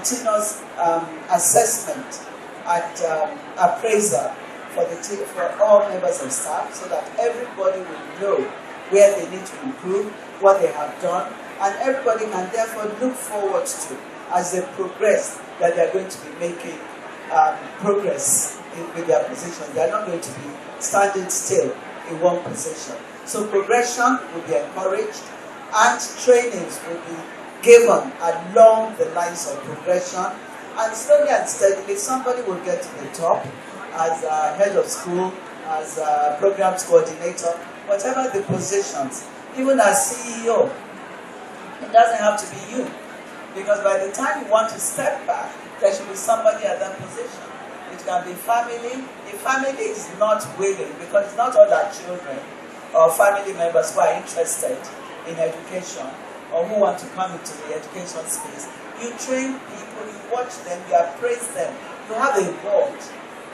continuous assessment and appraisal for all members of staff, so that everybody will know where they need to improve, what they have done, and everybody can therefore look forward to, as they progress, that they are going to be making progress with their position. They are not going to be standing still in one position. So progression will be encouraged, and trainings will be given along the lines of progression, and slowly and steadily somebody will get to the top as a head of school, as a programs coordinator, whatever the positions, even as CEO. It doesn't have to be you, because by the time you want to step back, there should be somebody at that position. It can be family. If family is not willing, because it's not all our children or family members who are interested in education or who want to come into the education space, you train people, you watch them, you appraise them. You have a board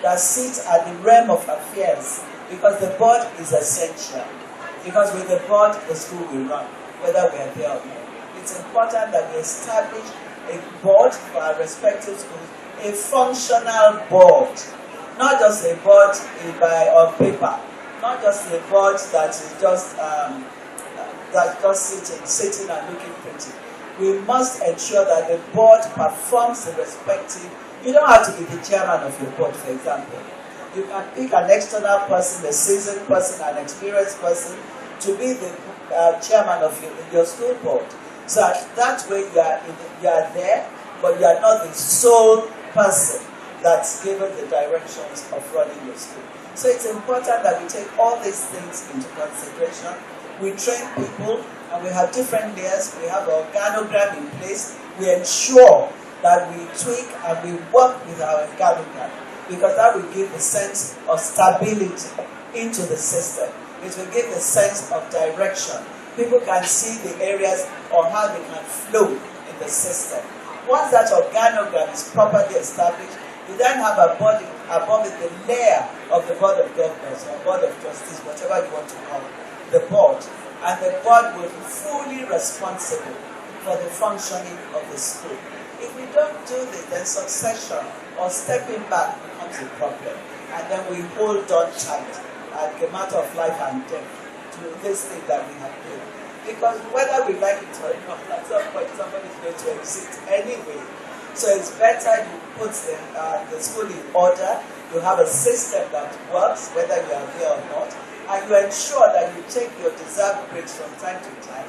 that sits at the realm of affairs, because the board is essential. Because with the board, the school will run, whether we are there or not. It's important that we establish a board for our respective schools, a functional board, not just a board on paper, not just a board that is just sitting and looking pretty. We must ensure that the board performs the respective. You don't have to be the chairman of your board, for example. You can pick an external person, a seasoned person, an experienced person, to be the chairman of your school board. So that way you are there, but you are not the sole person that's given the directions of running your school. So it's important that we take all these things into consideration. We train people, and we have different layers. We have an organogram in place. We ensure that we tweak and we work with our organogram, because that will give the sense of stability into the system. It will give the sense of direction. People can see the areas or how they can flow in the system. Once that organogram is properly established, you then have above it the layer of the Board of Governors or Board of Trustees, whatever you want to call it, the board. And the board will be fully responsible for the functioning of the school. If we don't do this, then succession or stepping back becomes a problem. And then we hold on tight, like a matter of life and death, to this thing that we have built. Because whether we like it or not, at some point somebody is going to exit anyway. So it's better you put the school in order, you have a system that works, whether you are there or not, and you ensure that you take your deserved breaks from time to time.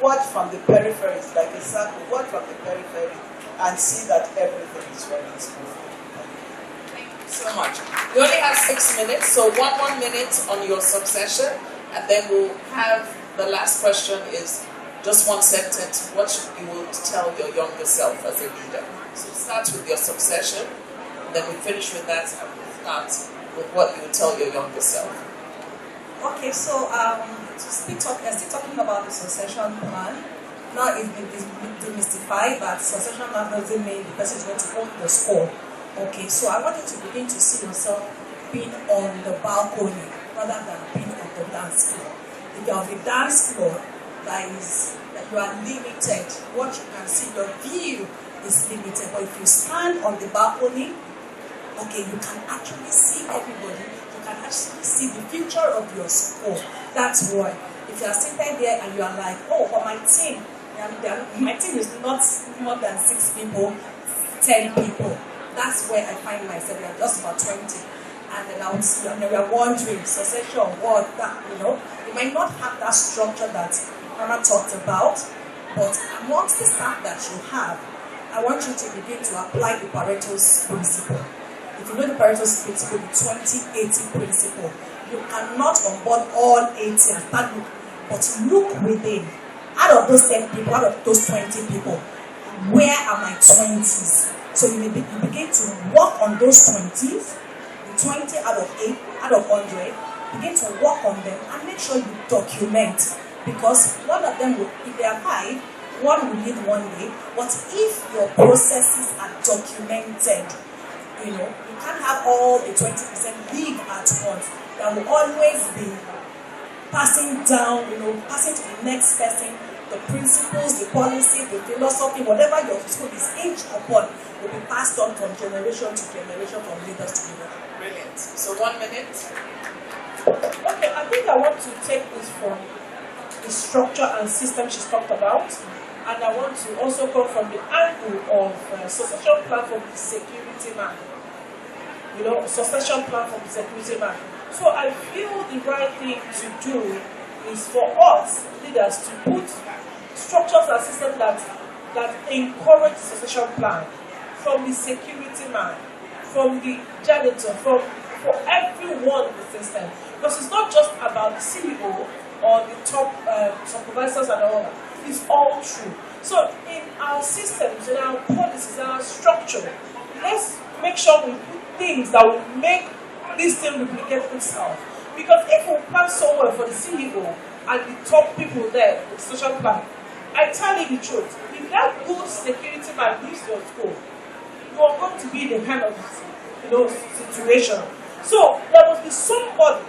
Watch from the peripheries, like a circle, watch from the periphery, and see that everything is running smoothly. Thank you so much. We only have 6 minutes, so one more minute on your succession, and then we'll have the last question is just one sentence. What you will tell your younger self as a leader? So start with your succession, and then we finish with that, and we'll start with what you will tell your younger self. Okay, so talking about the succession plan, now it's been demystified that succession plan doesn't mean the person is going to own the school. Okay, so I want you to begin to see yourself being on the balcony rather than being on the dance floor. If you're on the dance floor, that you are limited. What you can see, your view is limited. But if you stand on the balcony, okay, you can actually see everybody. You can actually see the future of your school. That's why. If you are sitting there and you are like, oh, but my team is not more than 6 people, 10 people. That's where I find myself. We are just about 20. And then we are wondering, succession, what, that, you might not have that structure that Mama talked about, but amongst the staff that you have, I want you to begin to apply the Pareto's principle. If you know the Pareto's principle, the 20-80 principle, you cannot onboard all 80 and start looking, but look within. Out of those 10 people, out of those 20 people, where are my 20s? So you begin to work on those 20s, the 20 out of 100, begin to work on them and make sure you document. Because one of them will, if they are 5, one will leave one day. But if your processes are documented, you can't have all the 20% leave at once. There will always be passing down, passing to the next person, the principles, the policy, the philosophy, whatever your school is hinged upon, will be passed on from generation to generation, from leaders to leaders. Brilliant. So 1 minute. Okay, I think I want to take this from the structure and system she's talked about, and I want to also come from the angle of succession plan for the security man. You know, succession plan for the security man. So I feel the right thing to do is for us leaders to put structures and systems that encourage the succession plan from the security man, from the janitor, for everyone in the system. Because it's not just about the CEO or the top supervisors and all that. It's all true. So in our systems, in our policies, in our structure, let's make sure we put things that will make this thing replicate itself. Because if we plan so well for the CEO and the top people there, the social plan, I tell you the truth, if that good security man leaves your school, you are going to be in the kind of situation. So there must be somebody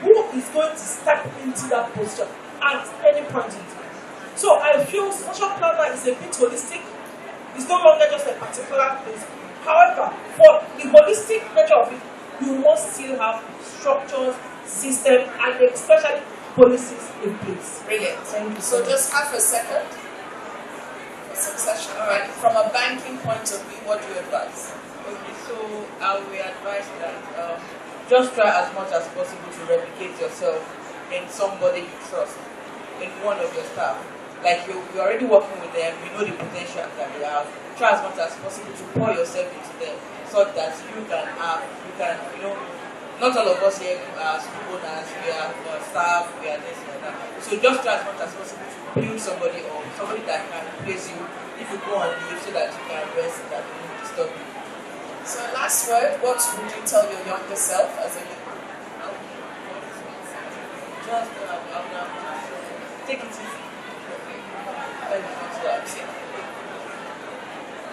who is going to step into that position at any point in time. So I feel social planner is a bit holistic. It's no longer just a particular place. However, for the holistic nature of it, you must still have structures, systems, and especially policies in place. Brilliant. Thank you. So just half a second for succession. All right. From a banking point of view, what do you advise? Okay, so I will advise that just try as much as possible to replicate yourself in somebody you trust, in one of your staff. Like you're already working with them, you know the potential that they have. Try as much as possible to pour yourself into them so that not all of us here are school owners, we are staff, we are this and that. So just try as much as possible to build somebody or somebody that can replace you if you go on leave so that you can rest and that you won't disturb you. So last word, what would you tell your younger self as a leader? Just take it easy.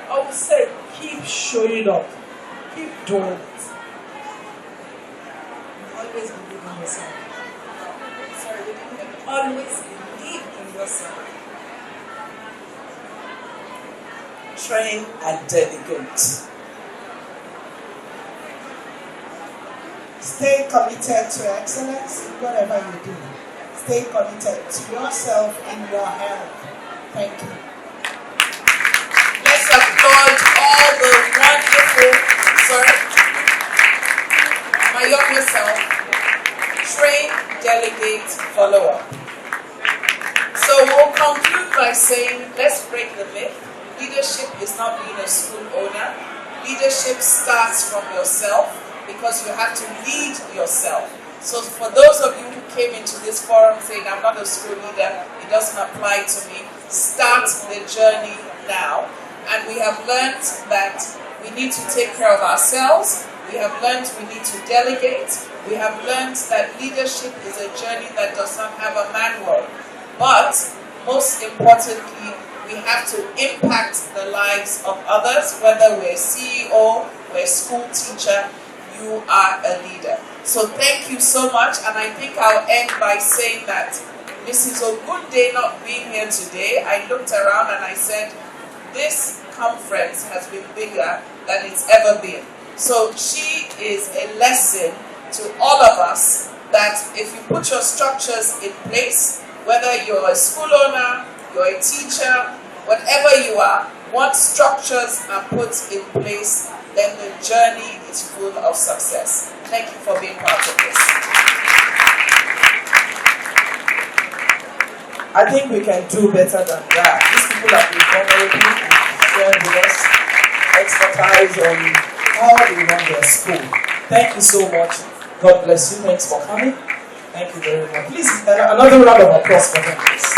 I would say keep showing up. Keep doing it. Always believe in yourself. Sorry, we didn't hear. Always believe in yourself. Train and delegate. Stay committed to excellence in whatever you do. Stay committed to yourself and your health. Thank you. Let's applaud all the wonderful, my younger self, train, delegate, follow up. So we'll conclude by saying, let's break the myth. Leadership is not being a school owner. Leadership starts from yourself because you have to lead yourself. So for those of you who came into this forum saying, I'm not a school leader, it doesn't apply to me, start the journey now. And we have learned that we need to take care of ourselves. We have learned we need to delegate. We have learned that leadership is a journey that does not have a manual. But most importantly, we have to impact the lives of others, whether we're a CEO, we're a school teacher, you are a leader. So thank you so much, and I think I'll end by saying that Mrs. Ogunde not being here today, I looked around and I said, this conference has been bigger than it's ever been. So she is a lesson to all of us that if you put your structures in place, whether you're a school owner, you're a teacher, whatever you are, once structures are put in place, then the journey is full of success. Thank you for being part of this. I think we can do better than that. These people have been vulnerable and shared with us expertise on how they run their school. Thank you so much. God bless you. Thanks for coming. Thank you very much. Please, another round of applause for them, please.